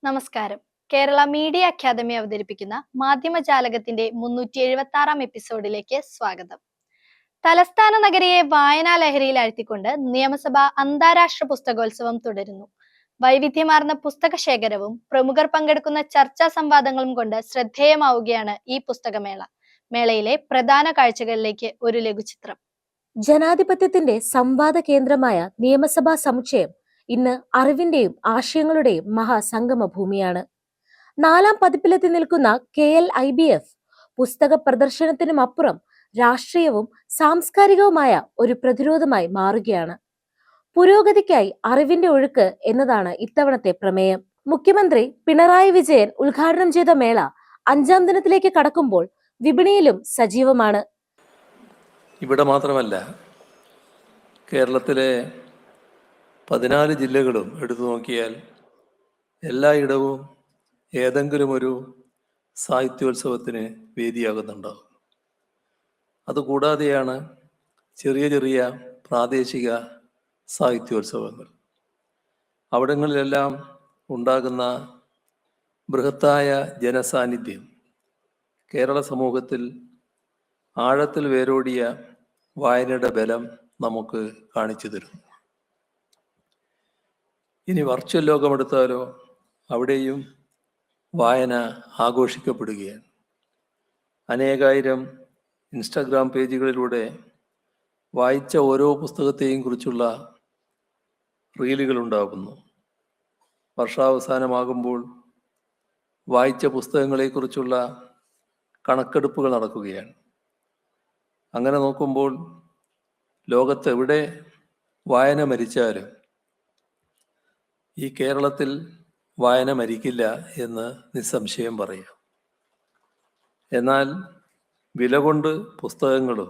നമസ്കാരം. Kerala media academy അവതരിപ്പിക്കുന്ന മാധ്യമജാലകത്തിന്റെ 376-ാം എപ്പിസോഡിലേക്ക് സ്വാഗതം. തലസ്ഥാന നഗരിയെ വായനാ ലഹരിയിൽ ആഴ്ത്തിക്കൊണ്ട് നിയമസഭ അന്താരാഷ്ട്ര പുസ്തകോത്സവം തുടരുന്നു. വൈവിധ്യമാർന്ന പുസ്തക ശേഖരവും പ്രമുഖർ പങ്കെടുക്കുന്ന ചർച്ചാ സംവാദങ്ങളും കൊണ്ട് ശ്രദ്ധേയമാവുകയാണ് ഈ പുസ്തകമേള. മേളയിലെ പ്രധാന കാഴ്ചകളിലേക്ക് ഒരു ലഘുചിത്രം. ജനാധിപത്യത്തിന്റെ സംവാദ കേന്ദ്രമായ നിയമസഭാ സമുച്ചയം ഇന്ന് അറിവിന്റെയും ആശയങ്ങളുടെയും മഹാസംഗമ ഭൂമിയാണ്. 4ാം പതിപ്പിലെത്തി നിൽക്കുന്ന KLIBF പുസ്തക പ്രദർശനത്തിനുമപ്പുറം രാഷ്ട്രീയവും സാംസ്കാരികവുമായ ഒരു പ്രതിരോധമായി മാറുകയാണ്. പുരോഗതിക്കായി അറിവിന്റെ ഒഴുക്ക് എന്നതാണ് ഇത്തവണത്തെ പ്രമേയം. മുഖ്യമന്ത്രി പിണറായി വിജയൻ ഉദ്ഘാടനം ചെയ്ത മേള 5ാം ദിനത്തിലേക്ക് കടക്കുമ്പോൾ വിപണിയിലും സജീവമാണ്. ഇവിടെ മാത്രമല്ല, കേരളത്തിലെ 14 ജില്ലകളും എടുത്തു നോക്കിയാൽ എല്ലായിടവും ഏതെങ്കിലും ഒരു സാഹിത്യോത്സവത്തിന് വേദിയാകുന്നുണ്ടാവും. അതുകൂടാതെയാണ് ചെറിയ ചെറിയ പ്രാദേശിക സാഹിത്യോത്സവങ്ങൾ. അവിടങ്ങളിലെല്ലാം ഉണ്ടാകുന്ന ബൃഹത്തായ ജനസാന്നിധ്യം കേരള സമൂഹത്തിൽ ആഴത്തിൽ വേരോടിയ വായനയുടെ ബലം നമുക്ക് കാണിച്ചു തരുന്നു. ഇനി വെർച്വൽ ലോകമെടുത്താലോ, അവിടെയും വായന ആഘോഷിക്കപ്പെടുകയാണ്. അനേകായിരം ഇൻസ്റ്റഗ്രാം പേജുകളിലൂടെ വായിച്ച ഓരോ പുസ്തകത്തെയും കുറിച്ചുള്ള റീലുകൾ ഉണ്ടാകുന്നു. വർഷാവസാനമാകുമ്പോൾ വായിച്ച പുസ്തകങ്ങളെക്കുറിച്ചുള്ള കണക്കെടുപ്പുകൾ നടക്കുകയാണ്. അങ്ങനെ നോക്കുമ്പോൾ ലോകത്തെവിടെ വായന മരിച്ചാലും ഈ കേരളത്തിൽ വായന മരിക്കില്ല എന്ന് നിസ്സംശയം പറയാം. എന്നാൽ വില കൊണ്ട് പുസ്തകങ്ങളും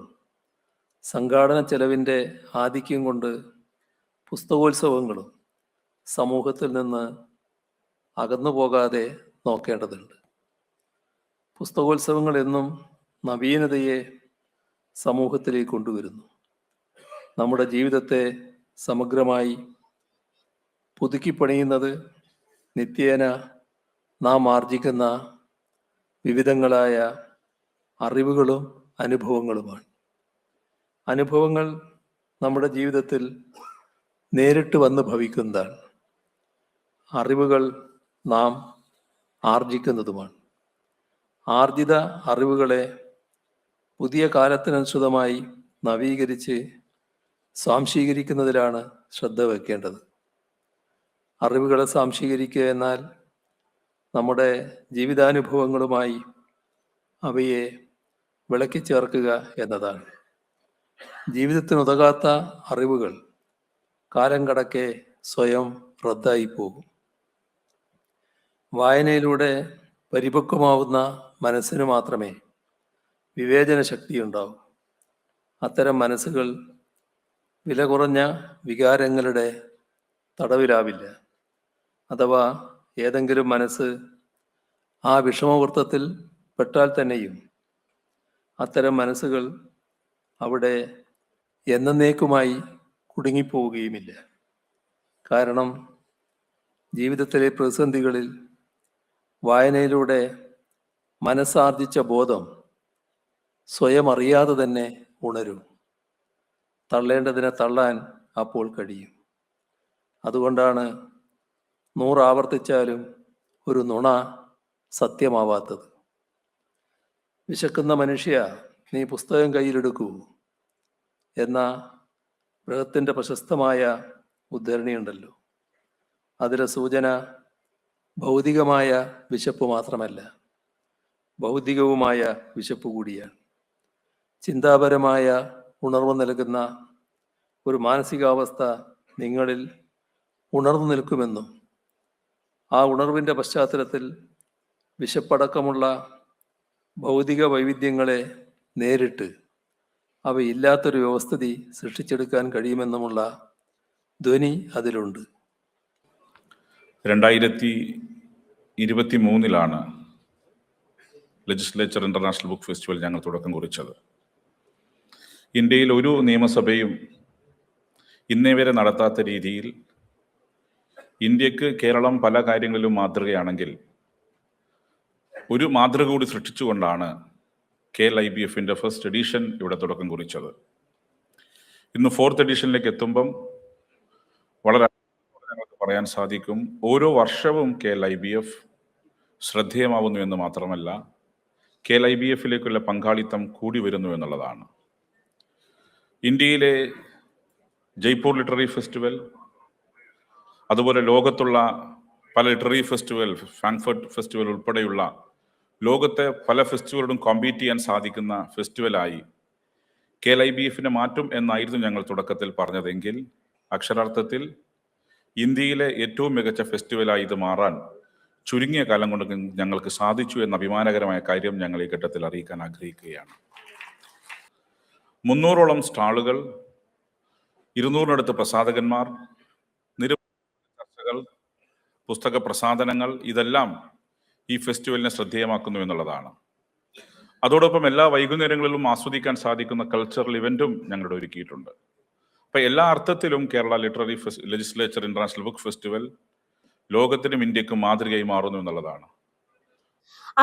സംഘാടന ചെലവിൻ്റെ ആധിക്യം കൊണ്ട് പുസ്തകോത്സവങ്ങളും സമൂഹത്തിൽ നിന്ന് അകന്നു പോകാതെ നോക്കേണ്ടതുണ്ട്. പുസ്തകോത്സവങ്ങൾ എന്നും നവീനതയെ സമൂഹത്തിലേക്ക് കൊണ്ടുവരുന്നു. നമ്മുടെ ജീവിതത്തെ സമഗ്രമായി പുതുക്കിപ്പണിയുന്നത് നിത്യേന നാം ആർജിക്കുന്ന വിവിധങ്ങളായ അറിവുകളും അനുഭവങ്ങളുമാണ്. അനുഭവങ്ങൾ നമ്മുടെ ജീവിതത്തിൽ നേരിട്ട് വന്ന് ഭവിക്കുന്നതാണ്. അറിവുകൾ നാം ആർജിക്കുന്നതുമാണ്. ആർജിത അറിവുകളെ പുതിയ കാലത്തിനനുസൃതമായി നവീകരിച്ച് സ്വാംശീകരിക്കുന്നതിലാണ് ശ്രദ്ധ വയ്ക്കേണ്ടത്. അറിവുകളെ സ്വാംശീകരിക്കുക എന്നാൽ നമ്മുടെ ജീവിതാനുഭവങ്ങളുമായി അവയെ വിളക്കിച്ചേർക്കുക എന്നതാണ്. ജീവിതത്തിനുതകാത്ത അറിവുകൾ കാലം കടക്കെ സ്വയം റദ്ദായി പോകും. വായനയിലൂടെ പരിപക്വമാവുന്ന മനസ്സിന് മാത്രമേ വിവേചന ശക്തിയുണ്ടാവും. അത്തരം മനസ്സുകൾ വില കുറഞ്ഞ വികാരങ്ങളുടെ തടവിലാവില്ല. അഥവാ ഏതെങ്കിലും മനസ്സ് ആ വിഷമവൃത്തത്തിൽ പെട്ടാൽ തന്നെയും അത്തരം മനസ്സുകൾ അവിടെ എന്നേക്കുമായി കുടുങ്ങിപ്പോവുകയുമില്ല. കാരണം ജീവിതത്തിലെ പ്രതിസന്ധികളിൽ വായനയിലൂടെ മനസ്സാർജിച്ച ബോധം സ്വയം അറിയാതെ തന്നെ ഉണരും. തള്ളേണ്ടതിനെ തള്ളാൻ അപ്പോൾ കഴിയും. അതുകൊണ്ടാണ് 100 ആവർത്തിച്ചാലും ഒരു നുണ സത്യമാവാത്തത്. വിശക്കുന്ന മനുഷ്യ, നീ പുസ്തകം കയ്യിലെടുക്കൂ എന്ന ബൃഹത്തിൻ്റെ പ്രശസ്തമായ ഉദ്ധരണിയുണ്ടല്ലോ. അതിലെ സൂചന ഭൗതികമായ വിശപ്പ് മാത്രമല്ല, ഭൗതികവുമായ വിശപ്പ് കൂടിയാണ്. ചിന്താപരമായ ഉണർവ് നൽകുന്ന ഒരു മാനസികാവസ്ഥ നിങ്ങളിൽ ഉണർന്നു നിൽക്കുമെന്നും ആ ഉണർവിൻ്റെ പശ്ചാത്തലത്തിൽ വിശപ്പടക്കമുള്ള ഭൗതിക വൈവിധ്യങ്ങളെ നേരിട്ട് അവയില്ലാത്തൊരു വ്യവസ്ഥിതി സൃഷ്ടിച്ചെടുക്കാൻ കഴിയുമെന്നുമുള്ള ധ്വനി അതിലുണ്ട്. 2023 ലെജിസ്ലേച്ചർ ഇൻ്റർനാഷണൽ ബുക്ക് ഫെസ്റ്റിവൽ ഞങ്ങൾ തുടക്കം കുറിച്ചത്. ഇന്ത്യയിൽ ഒരു നിയമസഭയും ഇന്നേ വരെ നടത്താത്ത രീതിയിൽ ഇന്ത്യക്ക് കേരളം പല കാര്യങ്ങളിലും മാതൃകയാണെങ്കിൽ ഒരു മാതൃക കൂടി സൃഷ്ടിച്ചുകൊണ്ടാണ് KLIBF-ന്റെ ഫസ്റ്റ് എഡിഷൻ ഇവിടെ തുടക്കം കുറിച്ചത്. ഇന്ന് 4th എഡിഷനിലേക്ക് എത്തുമ്പം വളരെ ഞങ്ങൾക്ക് പറയാൻ സാധിക്കും, ഓരോ വർഷവും KLIBF ശ്രദ്ധേയമാവുന്നു എന്ന് മാത്രമല്ല KLIBF-ലേക്കുള്ള പങ്കാളിത്തം കൂടി വരുന്നു എന്നുള്ളതാണ്. ഇന്ത്യയിലെ ജയ്പൂർ ലിറ്റററി ഫെസ്റ്റിവൽ, അതുപോലെ ലോകത്തുള്ള പല ലിറ്റററി ഫെസ്റ്റിവൽ, ഫ്രാങ്ക്ഫർട്ട് ഫെസ്റ്റിവൽ ഉൾപ്പെടെയുള്ള ലോകത്തെ പല ഫെസ്റ്റിവലോടും കോമ്പീറ്റ് ചെയ്യാൻ സാധിക്കുന്ന ഫെസ്റ്റിവലായി KLIBF-നെ മാറ്റും എന്നായിരുന്നു ഞങ്ങൾ തുടക്കത്തിൽ പറഞ്ഞതെങ്കിൽ അക്ഷരാർത്ഥത്തിൽ ഇന്ത്യയിലെ ഏറ്റവും മികച്ച ഫെസ്റ്റിവലായി ഇത് മാറാൻ ചുരുങ്ങിയ കാലം കൊണ്ട് ഞങ്ങൾക്ക് സാധിച്ചു എന്ന അഭിമാനകരമായ കാര്യം ഞങ്ങൾ ഈ ഘട്ടത്തിൽ അറിയിക്കാൻ ആഗ്രഹിക്കുകയാണ്. 300ഓളം സ്റ്റാളുകൾ, 200-നടുത്ത് പ്രസാധകന്മാർ, നിരവധി ചർച്ചകൾ, പുസ്തക പ്രസാധനങ്ങൾ, ഇതെല്ലാം ഈ ഫെസ്റ്റിവലിനെ ശ്രദ്ധേയമാക്കുന്നു എന്നുള്ളതാണ്. അതോടൊപ്പം എല്ലാ വൈകുന്നേരങ്ങളിലും ആസ്വദിക്കാൻ സാധിക്കുന്ന കൾച്ചറൽ ഇവന്റും ഞങ്ങളുടെ ഒരുക്കിയിട്ടുണ്ട്. അപ്പൊ എല്ലാ അർത്ഥത്തിലും Kerala literary legislature international book festival ലോകത്തിനും ഇന്ത്യക്കും മാതൃകയായി മാറുന്നു എന്നുള്ളതാണ്.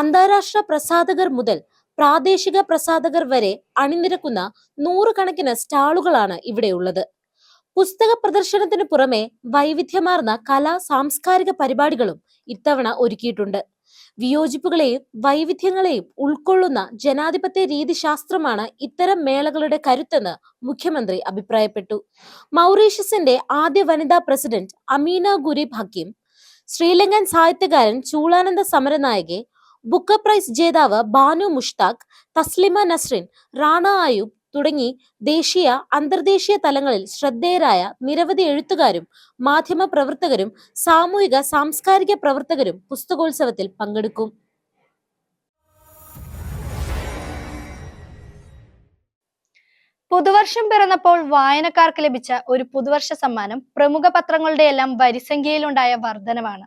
അന്താരാഷ്ട്ര പ്രസാധകർ മുതൽ പ്രാദേശിക പ്രസാധകർ വരെ അണിനിരക്കുന്ന 100 കണക്കിന് സ്റ്റാളുകളാണ് ഇവിടെയുള്ളത്. പുസ്തക പ്രദർശനത്തിന് പുറമെ വൈവിധ്യമാർന്ന കലാ സാംസ്കാരിക പരിപാടികളും ഇത്തവണ ഒരുക്കിയിട്ടുണ്ട്. വിയോജിപ്പുകളെയും വൈവിധ്യങ്ങളെയും ഉൾക്കൊള്ളുന്ന ജനാധിപത്യ രീതിശാസ്ത്രമാണ് ഇത്തരം മേളകളുടെ കരുത്തെന്ന് മുഖ്യമന്ത്രി അഭിപ്രായപ്പെട്ടു. മൗറീഷ്യസിന്റെ ആദ്യ വനിതാ പ്രസിഡന്റ് അമീന ഗുരീബ് ഹക്കീം, ശ്രീലങ്കൻ സാഹിത്യകാരൻ ചൂളാനന്ദ സമരനായകെ, ബുക്കർ പ്രൈസ് ജേതാവ് ബാനു മുഷ്താഖ്, തസ്ലിമ നസ്രിൻ, റാണ അയൂബ് തുടങ്ങി ദേശീയ അന്തർദേശീയ തലങ്ങളിൽ ശ്രദ്ധേയരായ നിരവധി എഴുത്തുകാരും മാധ്യമ പ്രവർത്തകരും സാമൂഹിക സാംസ്കാരിക പ്രവർത്തകരും പുസ്തകോത്സവത്തിൽ പങ്കെടുക്കും. പുതുവർഷം പിറന്നപ്പോൾ വായനക്കാർക്ക് ലഭിച്ച ഒരു പുതുവർഷ സമ്മാനം പ്രമുഖ പത്രങ്ങളുടെ എല്ലാം വരിസംഖ്യയിലുണ്ടായ വർധനവാണ്.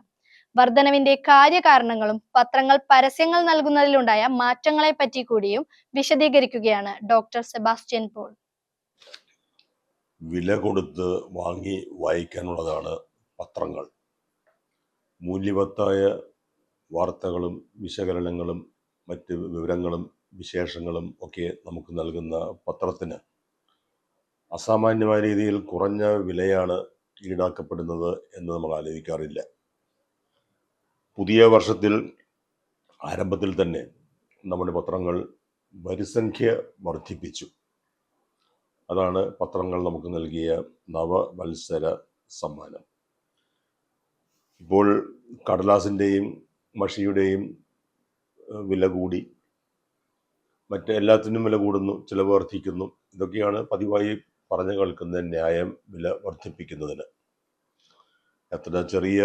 വർധനവിന്റെ കാര്യകാരണങ്ങളും പത്രങ്ങൾ പരസ്യങ്ങൾ നൽകുന്നതിലുണ്ടായ മാറ്റങ്ങളെ പറ്റി കൂടിയും വിശദീകരിക്കുകയാണ് ഡോക്ടർ സെബാസ്റ്റ്യൻ പോൾ. വില കൊടുത്ത് വാങ്ങി വായിക്കാനുള്ളതാണ് പത്രങ്ങൾ. മൂല്യവത്തായ വാർത്തകളും വിശകലനങ്ങളും മറ്റ് വിവരങ്ങളും വിശേഷങ്ങളും ഒക്കെ നമുക്ക് നൽകുന്ന പത്രത്തിന് അസാമാന്യമായ രീതിയിൽ കുറഞ്ഞ വിലയാണ് ഈടാക്കപ്പെടുന്നത് എന്ന് നമ്മൾ ആലോചിക്കാറില്ല. പുതിയ വർഷത്തിൽ ആരംഭത്തിൽ തന്നെ നമ്മുടെ പത്രങ്ങൾ വരിസംഖ്യ വർദ്ധിപ്പിച്ചു. അതാണ് പത്രങ്ങൾ നമുക്ക് നൽകിയ നവവത്സര സമ്മാനം. ഇപ്പോൾ കടലാസിൻ്റെയും മഷിയുടെയും വില കൂടി, മറ്റെല്ലാത്തിനും വില കൂടുന്നു, ചിലവ് വർദ്ധിക്കുന്നു. ഇതൊക്കെയാണ് പതിവായി പറഞ്ഞു കേൾക്കുന്ന ന്യായം വില വർദ്ധിപ്പിക്കുന്നതിന്. എത്ര ചെറിയ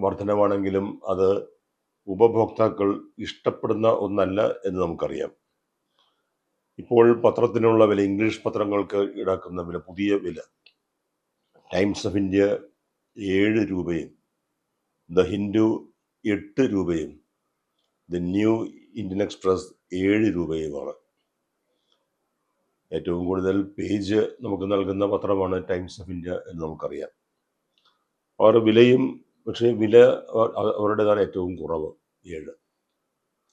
വർധനവാണെങ്കിലും അത് ഉപഭോക്താക്കൾ ഇഷ്ടപ്പെടുന്ന ഒന്നല്ല എന്ന് നമുക്കറിയാം. ഇപ്പോൾ പത്രത്തിനുള്ള വില, ഇംഗ്ലീഷ് പത്രങ്ങൾക്ക് ഈടാക്കുന്ന വില, പുതിയ വില, ടൈംസ് ഓഫ് ഇന്ത്യ 7 രൂപയും ദ ഹിന്ദു 8 രൂപയും ദ ന്യൂ ഇന്ത്യൻ എക്സ്പ്രസ് 7 രൂപയുമാണ്. ഏറ്റവും കൂടുതൽ പേജ് നമുക്ക് നൽകുന്ന പത്രമാണ് ടൈംസ് ഓഫ് ഇന്ത്യ എന്ന് നമുക്കറിയാം. അവർ വിലയും, പക്ഷേ വില അവരുടേതാണ് ഏറ്റവും കുറവ്, 7.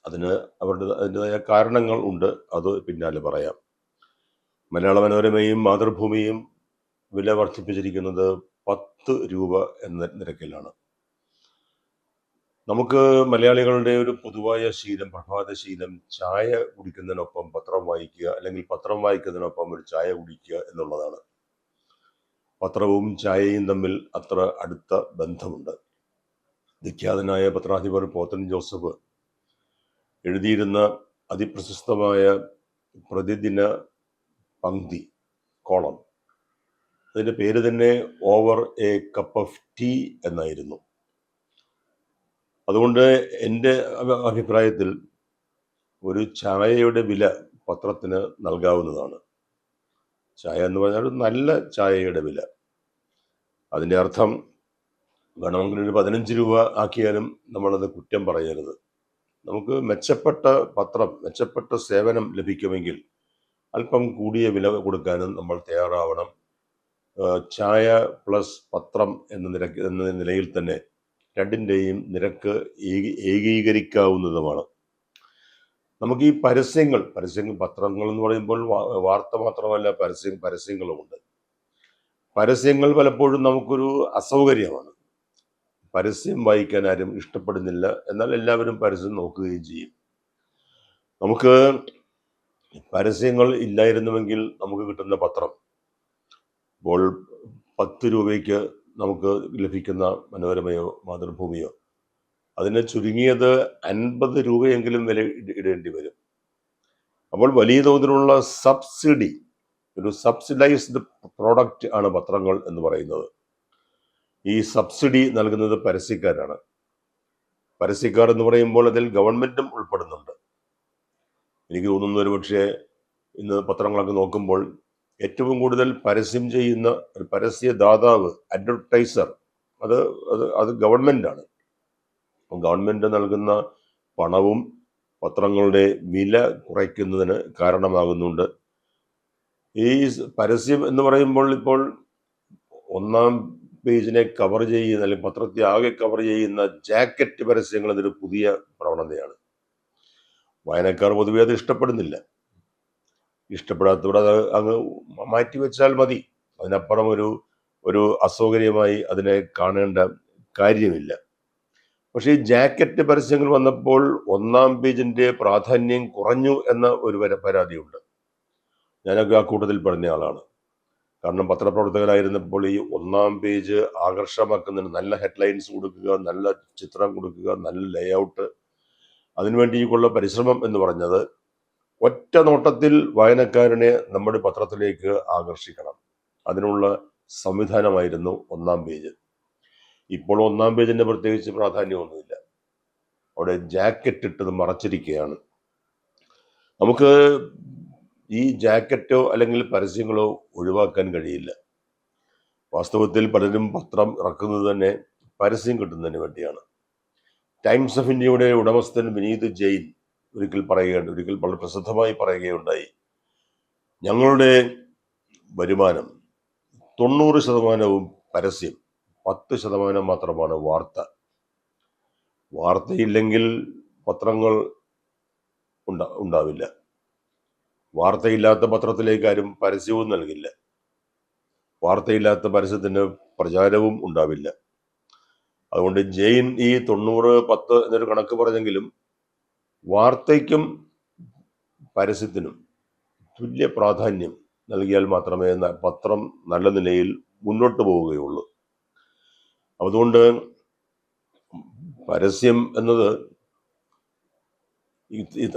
അതിന് അതിൻ്റെതായ കാരണങ്ങൾ ഉണ്ട്, അത് പിന്നാലെ പറയാം. മലയാള മനോരമയും മാതൃഭൂമിയും വില വർദ്ധിപ്പിച്ചിരിക്കുന്നത് 10 രൂപ എന്ന നിരക്കിലാണ്. നമുക്ക് മലയാളികളുടെ ഒരു പൊതുവായ ശീലം, പ്രഭാതശീലം, ചായ കുടിക്കുന്നതിനൊപ്പം പത്രം വായിക്കുക, അല്ലെങ്കിൽ പത്രം വായിക്കുന്നതിനൊപ്പം ഒരു ചായ കുടിക്കുക എന്നുള്ളതാണ്. പത്രവും ചായയും തമ്മിൽ അത്ര അടുത്ത ബന്ധമുണ്ട്. വിഖ്യാതനായ പത്രാധിപർ പോത്തൻ ജോസഫ് എഴുതിയിരുന്ന അതിപ്രശസ്തമായ പ്രതിദിന പങ്ക്തി, കോളം, അതിൻ്റെ പേര് തന്നെ over a cup of tea എന്നായിരുന്നു. അതുകൊണ്ട് എൻ്റെ അഭിപ്രായത്തിൽ ഒരു ചായയുടെ വില പത്രത്തിന് നൽകാവുന്നതാണ്. ചായ എന്ന് പറഞ്ഞാൽ നല്ല ചായയുടെ വില. അതിൻ്റെ അർത്ഥം വേണമെങ്കിൽ ഒരു 15 രൂപ ആക്കിയാലും നമ്മളത് കുറ്റം പറയരുത്. നമുക്ക് മെച്ചപ്പെട്ട പത്രം, മെച്ചപ്പെട്ട സേവനം ലഭിക്കുമെങ്കിൽ അല്പം കൂടിയ വില കൊടുക്കാനും നമ്മൾ തയ്യാറാവണം. ചായ പ്ലസ് പത്രം എന്ന നിലയിൽ തന്നെ രണ്ടിൻ്റെയും നിരക്ക് ഏകീകരിക്കാവുന്നതുമാണ്. നമുക്ക് ഈ പരസ്യങ്ങൾ പത്രങ്ങൾ എന്ന് പറയുമ്പോൾ വാർത്ത മാത്രമല്ല, പരസ്യങ്ങളുമുണ്ട്. പരസ്യങ്ങൾ പലപ്പോഴും നമുക്കൊരു അസൗകര്യമാണ്. പരസ്യം വായിക്കാൻ ആരും ഇഷ്ടപ്പെടുന്നില്ല, എന്നാൽ എല്ലാവരും പരസ്യം നോക്കുകയും ചെയ്യും. നമുക്ക് പരസ്യങ്ങൾ ഇല്ലായിരുന്നുവെങ്കിൽ നമുക്ക് കിട്ടുന്ന പത്രം ഇപ്പോൾ 10 രൂപയ്ക്ക് നമുക്ക് ലഭിക്കുന്ന മനോരമയോ മാതൃഭൂമിയോ അതിന് ചുരുങ്ങിയത് 50 രൂപയെങ്കിലും വില ഇടേണ്ടി വരും. അപ്പോൾ വലിയ തോതിലുള്ള സബ്സിഡി, ഒരു സബ്സിഡൈസ്ഡ് പ്രോഡക്റ്റ് ആണ് പത്രങ്ങൾ എന്ന് പറയുന്നത്. ഈ സബ്സിഡി നൽകുന്നത് പരസ്യക്കാരാണ്. പരസ്യക്കാർ എന്ന് പറയുമ്പോൾ അതിൽ ഗവൺമെന്റും ഉൾപ്പെടുന്നുണ്ട്. എനിക്ക് തോന്നുന്നു ഒരു പക്ഷേ ഇന്ന് പത്രങ്ങളൊക്കെ നോക്കുമ്പോൾ ഏറ്റവും കൂടുതൽ പരസ്യം ചെയ്യുന്ന ഒരു പരസ്യദാതാവ്, അഡ്വർടൈസർ, അത് ഗവൺമെന്റാണ്. ഗവൺമെന്റ് നൽകുന്ന പണവും പത്രങ്ങളുടെ വില കുറയ്ക്കുന്നതിന് കാരണമാകുന്നുണ്ട്. ഈ പരസ്യം എന്ന് പറയുമ്പോൾ ഇപ്പോൾ ഒന്നാം പേജിനെ കവർ ചെയ്യുന്ന, അല്ലെങ്കിൽ പത്രത്തെ ആകെ കവർ ചെയ്യുന്ന ജാക്കറ്റ് പരസ്യങ്ങൾ അതൊരു പുതിയ പ്രവണതയാണ്. വായനക്കാർ പൊതുവെ അത് ഇഷ്ടപ്പെടുന്നില്ല. ഇഷ്ടപ്പെടാത്തവിടെ അത് അങ്ങ് മാറ്റിവെച്ചാൽ മതി. അതിനപ്പുറം ഒരു അസൗകര്യമായി അതിനെ കാണേണ്ട കാര്യമില്ല. പക്ഷേ ഈ ജാക്കറ്റ് പരസ്യങ്ങൾ വന്നപ്പോൾ ഒന്നാം പേജിന്റെ പ്രാധാന്യം കുറഞ്ഞു എന്ന ഒരു പരാതിയുണ്ട്. ഞാനൊക്കെ ആ കൂട്ടത്തിൽ പറഞ്ഞ ആളാണ്. കാരണം പത്രപ്രവർത്തകരായിരുന്നപ്പോൾ ഈ ഒന്നാം പേജ് ആകർഷകമാക്കുന്നതിന് നല്ല ഹെഡ്ലൈൻസ് കൊടുക്കുക, നല്ല ചിത്രം കൊടുക്കുക, നല്ല ലേഔട്ട്, അതിനുവേണ്ടിയുള്ള പരിശ്രമം എന്ന് പറഞ്ഞത് ഒറ്റ നോട്ടത്തിൽ വായനക്കാരനെ നമ്മുടെ പത്രത്തിലേക്ക് ആകർഷിക്കണം. അതിനുള്ള സംവിധാനമായിരുന്നു ഒന്നാം പേജ്. ഇപ്പോൾ ഒന്നാം പേജിന്റെ പ്രത്യേകിച്ച് പ്രാധാന്യമൊന്നുമില്ല. അവിടെ ജാക്കറ്റ് ഇട്ടത് മറച്ചിരിക്കുകയാണ്. നമുക്ക് ഈ ജാക്കറ്റോ അല്ലെങ്കിൽ പരസ്യങ്ങളോ ഒഴിവാക്കാൻ കഴിയില്ല. വാസ്തവത്തിൽ പലരും പത്രം ഇറക്കുന്നത് തന്നെ പരസ്യം കിട്ടുന്നതിന് വേണ്ടിയാണ്. ടൈംസ് ഓഫ് ഇന്ത്യയുടെ ഉടമസ്ഥൻ വിനീത് ജെയിൻ ഒരിക്കൽ വളരെ പ്രസിദ്ധമായി പറയുകയുണ്ടായി, ഞങ്ങളുടെ വരുമാനം 90% പരസ്യം, 10% മാത്രമാണ് വാർത്ത. വാർത്തയില്ലെങ്കിൽ പത്രങ്ങൾ ഉണ്ടാവില്ല. വാർത്തയില്ലാത്ത പത്രത്തിലേക്ക് ആരും പരസ്യവും നൽകില്ല. വാർത്തയില്ലാത്ത പരസ്യത്തിന് പ്രചാരവും ഉണ്ടാവില്ല. അതുകൊണ്ട് ജെയിൻ ഈ 90-10 എന്നൊരു കണക്ക് പറഞ്ഞെങ്കിലും വാർത്തയ്ക്കും പരസ്യത്തിനും തുല്യ പ്രാധാന്യം നൽകിയാൽ മാത്രമേ പത്രം നല്ല നിലയിൽ മുന്നോട്ട് പോവുകയുള്ളൂ. അതുകൊണ്ട് പരസ്യം എന്നത്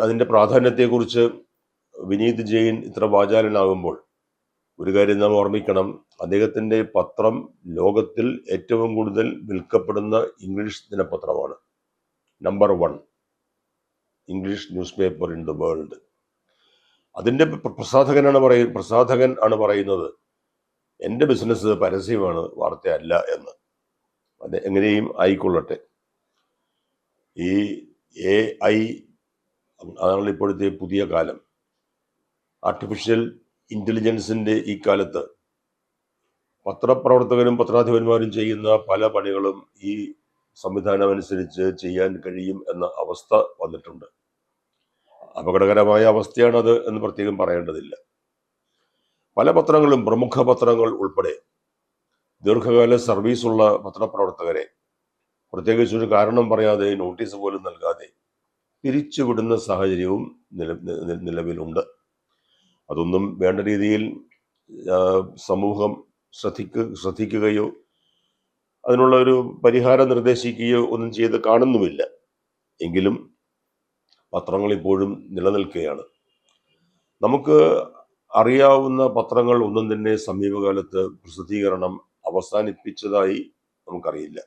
അതിൻ്റെ പ്രാധാന്യത്തെക്കുറിച്ച് വിനീത് ജെയിൻ ഇത്ര വാചാലനാകുമ്പോൾ ഒരു കാര്യം നാം ഓർമ്മിക്കണം, അദ്ദേഹത്തിൻ്റെ പത്രം ലോകത്തിൽ ഏറ്റവും കൂടുതൽ വിൽക്കപ്പെടുന്ന ഇംഗ്ലീഷ് ദിനപത്രമാണ്. Number 1 English newspaper in the world. അതിൻ്റെ പ്രസാധകൻ ആണ് പറയുന്നത്, എൻ്റെ ബിസിനസ് പരസ്യമാണ്, വാർത്തയല്ല എന്ന്. അത് എങ്ങനെയും ആയിക്കൊള്ളട്ടെ. ഈ AI അതാണ് ഇപ്പോഴത്തെ പുതിയ കാലം. ആർട്ടിഫിഷ്യൽ ഇന്റലിജൻസിന്റെ ഈ കാലത്ത് പത്രപ്രവർത്തകരും പത്രാധിപന്മാരും ചെയ്യുന്ന പല പണികളും ഈ സംവിധാനം അനുസരിച്ച് ചെയ്യാൻ കഴിയും എന്ന അവസ്ഥ വന്നിട്ടുണ്ട്. അപകടകരമായ അവസ്ഥയാണത് എന്ന് പ്രത്യേകം പറയേണ്ടതില്ല. പല പത്രങ്ങളും, പ്രമുഖ പത്രങ്ങൾ ഉൾപ്പെടെ, ദീർഘകാല സർവീസുള്ള പത്രപ്രവർത്തകരെ പ്രത്യേകിച്ചൊരു കാരണം പറയാതെ, നോട്ടീസ് പോലും നൽകാതെ പിരിച്ചുവിടുന്ന സാഹചര്യവും നിലവിലുണ്ട്. അതൊന്നും വേണ്ട രീതിയിൽ സമൂഹം ശ്രദ്ധിക്കുകയോ അതിനുള്ള ഒരു പരിഹാരം നിർദ്ദേശിക്കുകയോ ഒന്നും ചെയ്ത് കാണുന്നുമില്ല. എങ്കിലും പത്രങ്ങൾ ഇപ്പോഴും നിലനിൽക്കുകയാണ്. നമുക്ക് അറിയാവുന്ന പത്രങ്ങൾ ഒന്നും തന്നെ സമീപകാലത്ത് പ്രസിദ്ധീകരണം അവസാനിപ്പിച്ചതായി നമുക്കറിയില്ല.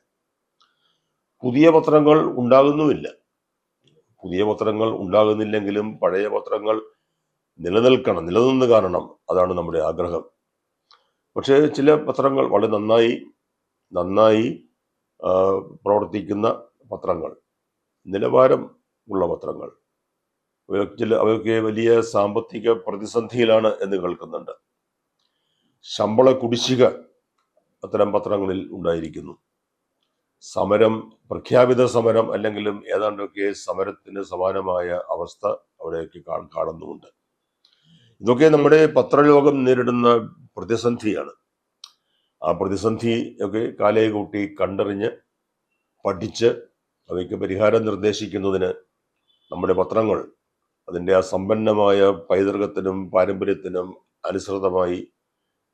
പുതിയ പത്രങ്ങൾ ഉണ്ടാകുന്നുമില്ല. പുതിയ പത്രങ്ങൾ ഉണ്ടാകുന്നില്ലെങ്കിലും പഴയ പത്രങ്ങൾ നിലനിന്ന് കാണണം, അതാണ് നമ്മുടെ ആഗ്രഹം. പക്ഷേ ചില പത്രങ്ങൾ വളരെ നന്നായി പ്രവർത്തിക്കുന്ന പത്രങ്ങൾ, നിലവാരം ഉള്ള പത്രങ്ങൾ, അവയൊക്കെ വലിയ സാമ്പത്തിക പ്രതിസന്ധിയിലാണ് എന്ന് കേൾക്കുന്നുണ്ട്. ശമ്പള കുടിശ്ശിക അത്തരം പത്രങ്ങളിൽ ഉണ്ടായിരിക്കുന്നു. സമരം, പ്രഖ്യാപിത സമരം അല്ലെങ്കിലും ഏതാണ്ടൊക്കെ സമരത്തിന് സമാനമായ അവസ്ഥ അവിടെയൊക്കെ കാണുന്നുമുണ്ട്. ഇതൊക്കെ നമ്മുടെ പത്രലോകം നേരിടുന്ന പ്രതിസന്ധിയാണ്. ആ പ്രതിസന്ധി ഒക്കെ കാലേ കൂട്ടി കണ്ടറിഞ്ഞ് പഠിച്ച് അവയ്ക്ക് പരിഹാരം നിർദ്ദേശിക്കുന്നതിന് നമ്മുടെ പത്രങ്ങൾ അതിൻ്റെ ആ സമ്പന്നമായ പൈതൃകത്തിനും പാരമ്പര്യത്തിനും അനുസൃതമായി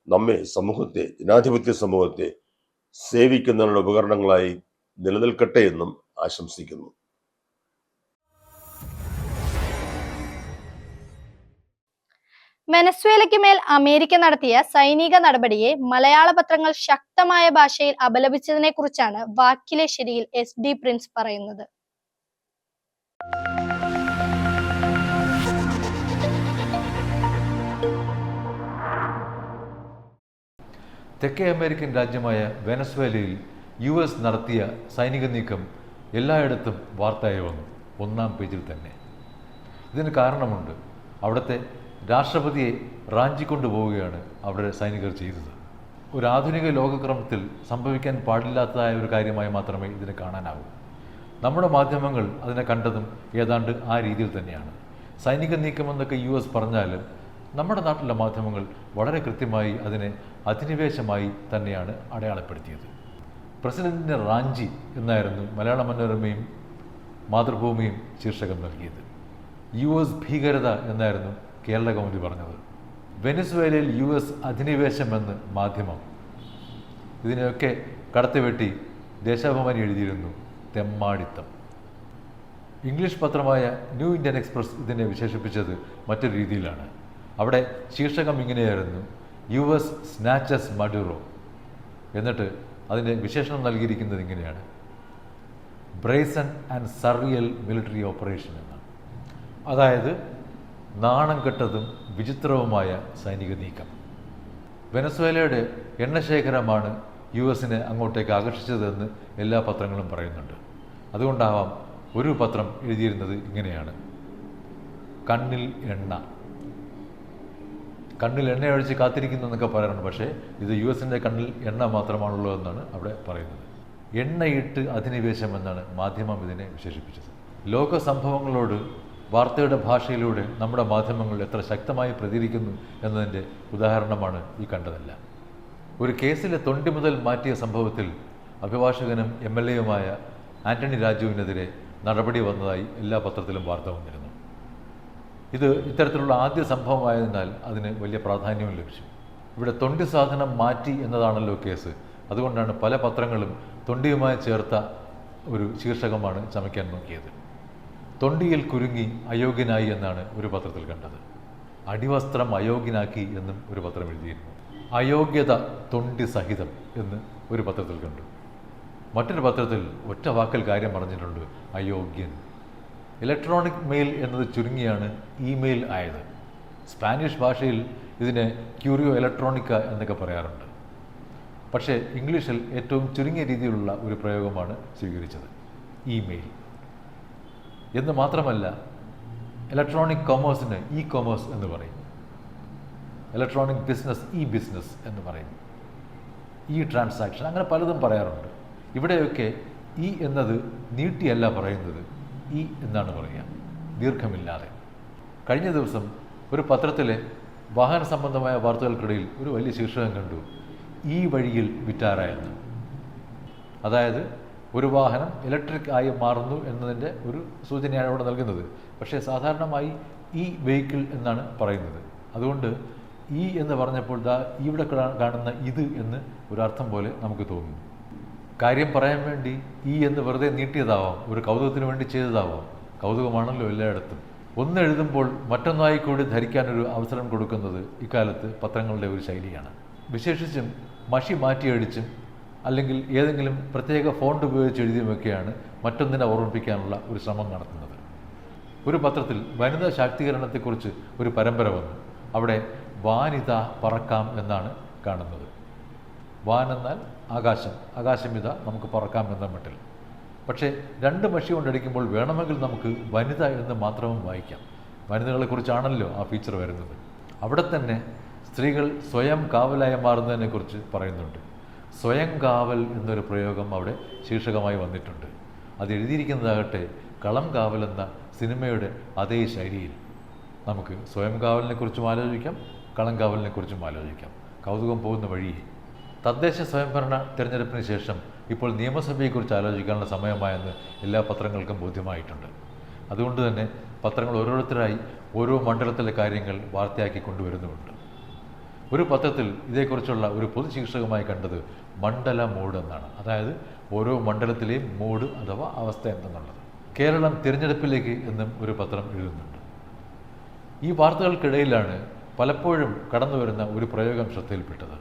നമ്മെ, സമൂഹത്തെ, ജനാധിപത്യ സമൂഹത്തെ സേവിക്കുന്നതിനുള്ള ഉപകരണങ്ങളായി നിലനിൽക്കട്ടെ എന്നും ആശംസിക്കുന്നു. വെനസ്വേലയ്ക്ക് മേൽ അമേരിക്ക നടത്തിയ സൈനിക നടപടിയെ മലയാള പത്രങ്ങൾ ശക്തമായ ഭാഷയിൽ അപലപിച്ചതിനെ കുറിച്ചാണ് വാക്കിലെ ശരിയിൽ SD പ്രിൻസ് പറയുന്നത്. തെക്കേ അമേരിക്കൻ രാജ്യമായ വെനസ്വേലയിൽ US നടത്തിയ സൈനിക നീക്കം എല്ലായിടത്തും വാർത്തയായി വന്നു, ഒന്നാം പേജിൽ തന്നെ. ഇതിന് കാരണമുണ്ട്. അവിടുത്തെ രാഷ്ട്രപതിയെ റാഞ്ചിക്കൊണ്ടുപോവുകയാണ് അവിടെ സൈനികർ ചെയ്തത്. ഒരു ആധുനിക ലോകക്രമത്തിൽ സംഭവിക്കാൻ പാടില്ലാത്തതായ ഒരു കാര്യമായി മാത്രമേ ഇതിനെ കാണാനാവൂ. നമ്മുടെ മാധ്യമങ്ങൾ അതിനെ കണ്ടതും ഏതാണ്ട് ആ രീതിയിൽ തന്നെയാണ്. സൈനിക നീക്കമെന്നൊക്കെ US പറഞ്ഞാലും നമ്മുടെ നാട്ടിലെ മാധ്യമങ്ങൾ വളരെ കൃത്യമായി അതിനെ അധിനിവേശമായി തന്നെയാണ് അടയാളപ്പെടുത്തിയത്. പ്രസിഡന്റിനെ റാഞ്ചി എന്നായിരുന്നു മലയാള മനോരമയും മാതൃഭൂമിയും ശീർഷകം നൽകിയത്. US ഭീകരത എന്നായിരുന്നു കേരള കൗമുദി പറഞ്ഞത്. വെനസ്വേലയിൽ US അധിനിവേശമെന്ന് മാധ്യമം. ഇതിനെയൊക്കെ കടത്തിവെട്ടി ദേശാഭിമാനി എഴുതിയിരുന്നു തെമ്മാടിത്തം. ഇംഗ്ലീഷ് പത്രമായ ന്യൂ ഇന്ത്യൻ എക്സ്പ്രസ് ഇതിനെ വിശേഷിപ്പിച്ചത് മറ്റൊരു രീതിയിലാണ്. അവിടെ ശീർഷകം ഇങ്ങനെയായിരുന്നു, US സ്നാച്ചസ് മഡുറോ. എന്നിട്ട് അതിൻ്റെ വിശേഷണം നൽകിയിരിക്കുന്നത് ഇങ്ങനെയാണ്, brazen and surreal military operation എന്നാണ്. അതായത് നാണം കെട്ടതും വിചിത്രവുമായ സൈനിക നീക്കം. വെനസ്വേലയുടെ എണ്ണശേഖരമാണ് US-നെ അങ്ങോട്ടേക്ക് ആകർഷിച്ചതെന്ന് എല്ലാ പത്രങ്ങളും പറയുന്നുണ്ട്. അതുകൊണ്ടാവാം ഒരു പത്രം എഴുതിയിരുന്നത് ഇങ്ങനെയാണ്, കണ്ണിൽ എണ്ണ. കണ്ണിൽ എണ്ണ ഒഴിച്ച് കാത്തിരിക്കുന്നു എന്നൊക്കെ പറയാറുണ്ട്. പക്ഷേ ഇത് US-ൻ്റെ കണ്ണിൽ എണ്ണ മാത്രമാണുള്ളതെന്നാണ് അവിടെ പറയുന്നത്. എണ്ണയിട്ട് അധിനിവേശം എന്നാണ് മാധ്യമം ഇതിനെ വിശേഷിപ്പിച്ചത്. ലോക സംഭവങ്ങളോട് വാർത്തയുടെ ഭാഷയിലൂടെ നമ്മുടെ മാധ്യമങ്ങൾ എത്ര ശക്തമായി പ്രതികരിക്കുന്നു എന്നതിൻ്റെ ഉദാഹരണമാണ് ഈ കണ്ടതല്ല. ഒരു കേസിലെ തൊണ്ടി മുതൽ മാറ്റിയ സംഭവത്തിൽ അഭിഭാഷകനും MLA-യുമായ ആന്റണി രാജുവിനെതിരെ നടപടി വന്നതായി എല്ലാ പത്രത്തിലും വാർത്ത വന്നിരുന്നു. ഇത് ഇത്തരത്തിലുള്ള ആദ്യ സംഭവമായതിനാൽ അതിന് വലിയ പ്രാധാന്യവും ലഭിച്ചു. ഇവിടെ തൊണ്ടി സാധനം മാറ്റി എന്നതാണല്ലോ കേസ്. അതുകൊണ്ടാണ് പല പത്രങ്ങളും തൊണ്ടിയുമായി ചേർത്ത ഒരു ശീർഷകമാണ് ചമയ്ക്കാൻ നോക്കിയത്. തൊണ്ടിയിൽ കുരുങ്ങി അയോഗ്യനായി എന്നാണ് ഒരു പത്രത്തിൽ കണ്ടത്. അടിവസ്ത്രം അയോഗ്യനാക്കി എന്നും ഒരു പത്രം എഴുതിയിരുന്നു. അയോഗ്യത തൊണ്ടി സഹിതം എന്ന് ഒരു പത്രത്തിൽ കണ്ടു. മറ്റൊരു പത്രത്തിൽ ഒറ്റ വാക്കൽ കാര്യം പറഞ്ഞിട്ടുണ്ട്, അയോഗ്യൻ. ഇലക്ട്രോണിക് മെയിൽ എന്നത് ചുരുങ്ങിയാണ് ഇമെയിൽ ആയത്. സ്പാനിഷ് ഭാഷയിൽ ഇതിനെ ക്യൂറിയോ ഇലക്ട്രോണിക്ക എന്നൊക്കെ പറയാറുണ്ട്. പക്ഷേ ഇംഗ്ലീഷിൽ ഏറ്റവും ചുരുങ്ങിയ രീതിയിലുള്ള ഒരു പ്രയോഗമാണ് സ്വീകരിച്ചത്, ഇമെയിൽ എന്ന്. മാത്രമല്ല, ഇലക്ട്രോണിക് കൊമേഴ്സിന് കൊമേഴ്സ് എന്ന് പറയും, ഇലക്ട്രോണിക് ബിസിനസ് ബിസിനസ് എന്ന് പറയും, ട്രാൻസാക്ഷൻ, അങ്ങനെ പലതും പറയാറുണ്ട്. ഇവിടെയൊക്കെ എന്നത് നീട്ടിയല്ല പറയുന്നത്, എന്നാണ് പറയുക, ദീർഘമില്ലാതെ. കഴിഞ്ഞ ദിവസം ഒരു പത്രത്തിലെ വാഹന സംബന്ധമായ വാർത്തകൾക്കിടയിൽ ഒരു വലിയ ശീർഷകം കണ്ടു, വഴിയിൽ വിറ്റാര എന്ന്. അതായത് ഒരു വാഹനം ഇലക്ട്രിക് ആയി മാറുന്നു എന്നതിൻ്റെ ഒരു സൂചനയാണ് ഇവിടെ നൽകുന്നത്. പക്ഷേ സാധാരണമായി വെഹിക്കിൾ എന്നാണ് പറയുന്നത്. അതുകൊണ്ട് എന്ന് പറഞ്ഞപ്പോൾ ഇവിടെ കാണുന്ന ഇത് എന്ന് ഒരർത്ഥം പോലെ നമുക്ക് തോന്നുന്നു. കാര്യം പറയാൻ വേണ്ടി എന്ന് വെറുതെ നീട്ടിയതാവാം, ഒരു കൗതുകത്തിന് വേണ്ടി ചെയ്തതാവാം. കൗതുകമാണല്ലോ എല്ലായിടത്തും. ഒന്നെഴുതുമ്പോൾ മറ്റൊന്നായി കൂടി ധരിക്കാനൊരു അവസരം കൊടുക്കുന്നത് ഇക്കാലത്ത് പത്രങ്ങളുടെ ഒരു ശൈലിയാണ്. വിശേഷിച്ചും മഷി മാറ്റിയടിച്ചും അല്ലെങ്കിൽ ഏതെങ്കിലും പ്രത്യേക ഫോണ്ട് ഉപയോഗിച്ച് എഴുതിയുമൊക്കെയാണ് മറ്റൊന്നിനെ ഓർമ്മിപ്പിക്കാനുള്ള ഒരു ശ്രമം നടത്തുന്നത്. ഒരു പത്രത്തിൽ വനിതാ ശാക്തീകരണത്തെക്കുറിച്ച് ഒരു പരമ്പര വന്നു. അവിടെ വാനിത പറക്കാം എന്നാണ് കാണുന്നത്. വാൻ എന്നാൽ ആകാശം, ആകാശമിത നമുക്ക് പറക്കാം എന്ന മട്ടിൽ. പക്ഷേ രണ്ട് മഷി കൊണ്ടടിക്കുമ്പോൾ വേണമെങ്കിൽ നമുക്ക് വനിത എന്ന് മാത്രവും വായിക്കാം. വനിതകളെക്കുറിച്ചാണല്ലോ ആ ഫീച്ചർ വരുന്നത്. അവിടെ തന്നെ സ്ത്രീകൾ സ്വയം കാവലായി മാറുന്നതിനെക്കുറിച്ച് പറയുന്നുണ്ട്. സ്വയം കാവൽ എന്നൊരു പ്രയോഗം അവിടെ ശീർഷകമായി വന്നിട്ടുണ്ട്. അത് എഴുതിയിരിക്കുന്നതാകട്ടെ കളം കാവൽ എന്ന സിനിമയുടെ അതേ ശൈലിയിൽ. നമുക്ക് സ്വയം കാവലിനെക്കുറിച്ചും ആലോചിക്കാം, കളം കാവലിനെക്കുറിച്ചും ആലോചിക്കാം. കൗതുകം പോകുന്ന വഴിയെ തദ്ദേശ സ്വയംഭരണ തിരഞ്ഞെടുപ്പിന് ശേഷം ഇപ്പോൾ നിയമസഭയെക്കുറിച്ച് ആലോചിക്കാനുള്ള സമയമായെന്ന് എല്ലാ പത്രങ്ങൾക്കും ബോധ്യമായിട്ടുണ്ട്. അതുകൊണ്ട് തന്നെ പത്രങ്ങൾ ഓരോരുത്തരായി ഓരോ മണ്ഡലത്തിലെ കാര്യങ്ങൾ വാർത്തയാക്കി കൊണ്ടുവരുന്നുമുണ്ട്. ഒരു പത്രത്തിൽ ഇതേക്കുറിച്ചുള്ള ഒരു പൊതു ശീർഷകമായി കണ്ടത് മണ്ഡല മൂഡ് എന്നാണ്. അതായത് ഓരോ മണ്ഡലത്തിലെയും മൂഡ് അഥവാ അവസ്ഥ എന്തെന്നുള്ളത്. കേരളം തിരഞ്ഞെടുപ്പിലേക്ക് എന്നും ഒരു പത്രം എഴുതുന്നുണ്ട്. ഈ വാർത്തകൾക്കിടയിലാണ് പലപ്പോഴും കടന്നു വരുന്ന ഒരു പ്രയോഗം ശ്രദ്ധയിൽപ്പെട്ടത്,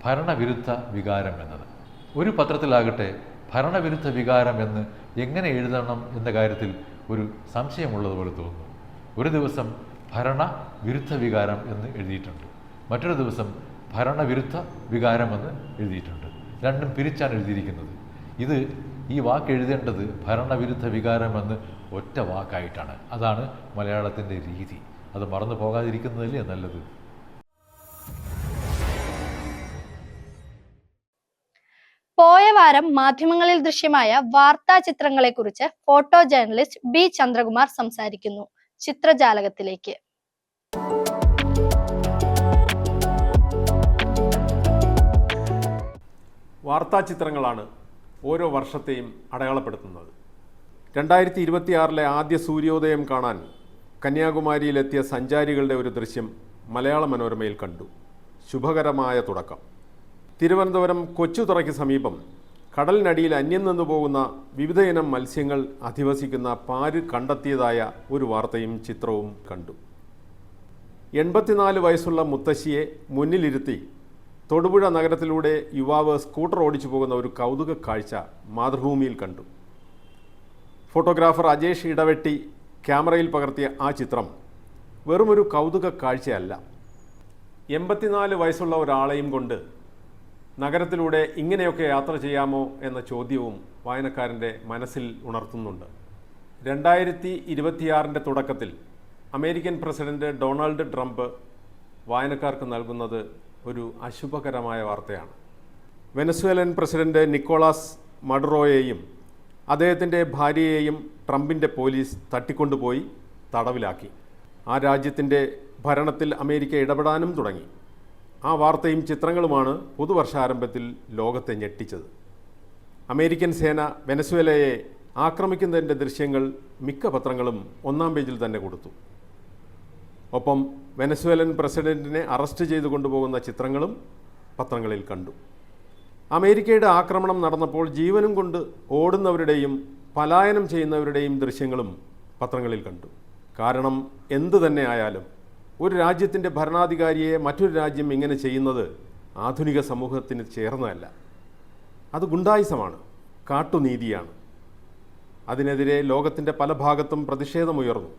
ഭരണവിരുദ്ധ വികാരം എന്നത്. ഒരു പത്രത്തിലാകട്ടെ ഭരണവിരുദ്ധ വികാരം എന്ന് എങ്ങനെ എഴുതണം എന്ന കാര്യത്തിൽ ഒരു സംശയമുള്ളതുപോലെ തോന്നുന്നു. ഒരു ദിവസം ഭരണവിരുദ്ധ വികാരം എന്ന് എഴുതിയിട്ടുണ്ട്, മറ്റൊരു ദിവസം ഭരണവിരുദ്ധ വികാരമെന്ന് എഴുതിയിട്ടുണ്ട്. രണ്ടും പിരിച്ചാണ് എഴുതിയിരിക്കുന്നത്. ഈ വാക്ക് എഴുതേണ്ടത് ഭരണവിരുദ്ധ വികാരമെന്ന് ഒറ്റ വാക്കായിട്ടാണ്. അതാണ് മലയാളത്തിൻ്റെ രീതി. അത് മറന്നു പോകാതിരിക്കുന്നതല്ലേ നല്ലത്. പോയ വാരം മാധ്യമങ്ങളിൽ ദൃശ്യമായ വാർത്താ ചിത്രങ്ങളെക്കുറിച്ച് ഫോട്ടോ ജേർണലിസ്റ്റ് ബി ചന്ദ്രകുമാർ സംസാരിക്കുന്നു. ചിത്രജാലകത്തിലേക്ക്. വാർത്താ ചിത്രങ്ങളാണ് ഓരോ വർഷത്തെയും അടയാളപ്പെടുത്തുന്നത്. 2026 ആദ്യ സൂര്യോദയം കാണാൻ കന്യാകുമാരിയിലെത്തിയ സഞ്ചാരികളുടെ ഒരു ദൃശ്യം മലയാള മനോരമയിൽ കണ്ടു. ശുഭകരമായ തുടക്കം. തിരുവനന്തപുരം കൊച്ചുതുറയ്ക്ക് സമീപം കടലിനടിയിൽ അന്യം നിന്നു പോകുന്ന വിവിധയിനം മത്സ്യങ്ങൾ അധിവസിക്കുന്ന പാര് കണ്ടെത്തിയതായ ഒരു വാർത്തയും ചിത്രവും കണ്ടു. 84 വയസ്സുള്ള മുത്തശ്ശിയെ മുന്നിലിരുത്തി തൊടുപുഴ നഗരത്തിലൂടെ യുവാവ് സ്കൂട്ടർ ഓടിച്ചു പോകുന്ന ഒരു കൗതുക കാഴ്ച മാതൃഭൂമിയിൽ കണ്ടു. ഫോട്ടോഗ്രാഫർ അജേഷ് ഇടവെട്ടി ക്യാമറയിൽ പകർത്തിയ ആ ചിത്രം വെറുമൊരു കൗതുക കാഴ്ചയല്ല. 84 വയസ്സുള്ള ഒരാളെയും കൊണ്ട് നഗരത്തിലൂടെ ഇങ്ങനെയൊക്കെ യാത്ര ചെയ്യാമോ എന്ന ചോദ്യവും വായനക്കാരൻ്റെ മനസ്സിൽ ഉണർത്തുന്നുണ്ട്. 2026 തുടക്കത്തിൽ അമേരിക്കൻ പ്രസിഡന്റ് ഡൊണാൾഡ് ട്രംപ് വായനക്കാർക്ക് നൽകുന്നത് ഒരു അശുഭകരമായ വാർത്തയാണ്. വെനസ്വേലൻ പ്രസിഡന്റ് നിക്കോളാസ് മഡുറോയെയും അദ്ദേഹത്തിൻ്റെ ഭാര്യയെയും ട്രംപിൻ്റെ പോലീസ് തട്ടിക്കൊണ്ടുപോയി തടവിലാക്കി. ആ രാജ്യത്തിൻ്റെ ഭരണത്തിൽ അമേരിക്ക ഇടപെടാനും തുടങ്ങി. ആ വാർത്തയും ചിത്രങ്ങളുമാണ് പുതുവർഷാരംഭത്തിൽ ലോകത്തെ ഞെട്ടിച്ചത്. അമേരിക്കൻ സേന വെനസ്വേലയെ ആക്രമിക്കുന്നതിൻ്റെ ദൃശ്യങ്ങൾ മിക്ക പത്രങ്ങളും ഒന്നാം പേജിൽ തന്നെ കൊടുത്തു. ഒപ്പം വെനസ്വേലൻ പ്രസിഡന്റിനെ അറസ്റ്റ് ചെയ്തു കൊണ്ടുപോകുന്ന ചിത്രങ്ങളും പത്രങ്ങളിൽ കണ്ടു. അമേരിക്കയുടെ ആക്രമണം നടന്നപ്പോൾ ജീവനും കൊണ്ട് ഓടുന്നവരുടെയും പലായനം ചെയ്യുന്നവരുടെയും ദൃശ്യങ്ങളും പത്രങ്ങളിൽ കണ്ടു. കാരണം എന്തു തന്നെ ആയാലും ഒരു രാജ്യത്തിൻ്റെ ഭരണാധികാരിയെ മറ്റൊരു രാജ്യം ഇങ്ങനെ ചെയ്യുന്നത് ആധുനിക സമൂഹത്തിന് ചേർന്നതല്ല. അത് ഗുണ്ടായിസമാണ്, കാട്ടുനീതിയാണ്. അതിനെതിരെ ലോകത്തിൻ്റെ പല ഭാഗത്തും പ്രതിഷേധമുയർന്നു.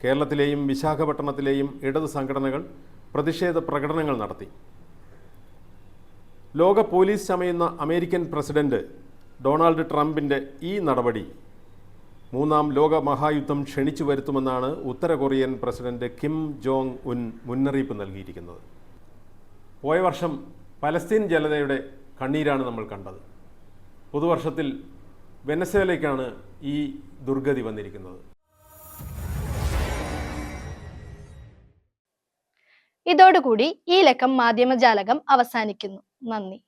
കേരളത്തിലെയും വിശാഖപട്ടണത്തിലെയും ഇടതു സംഘടനകൾ പ്രതിഷേധ പ്രകടനങ്ങൾ നടത്തി. ലോക പോലീസ് ചമയുന്ന അമേരിക്കൻ പ്രസിഡന്റ് ഡൊണാൾഡ് ട്രംപിൻ്റെ ഈ നടപടി മൂന്നാം ലോക മഹായുദ്ധം ക്ഷണിച്ചു വരുത്തുമെന്നാണ് ഉത്തര Korean president Kim Jong Un മുന്നറിയിപ്പ് നൽകിയിരിക്കുന്നത്. പോയ വർഷം പലസ്തീൻ ജനതയുടെ കണ്ണീരാണ് നമ്മൾ കണ്ടത്. പുതുവർഷത്തിൽ വെനസ്വേലയ്ക്കാണ് ഈ ദുർഗതി വന്നിരിക്കുന്നത്. ഇതോടുകൂടി ഈ ലക്കം മാധ്യമജാലകം അവസാനിക്കുന്നു. നന്ദി.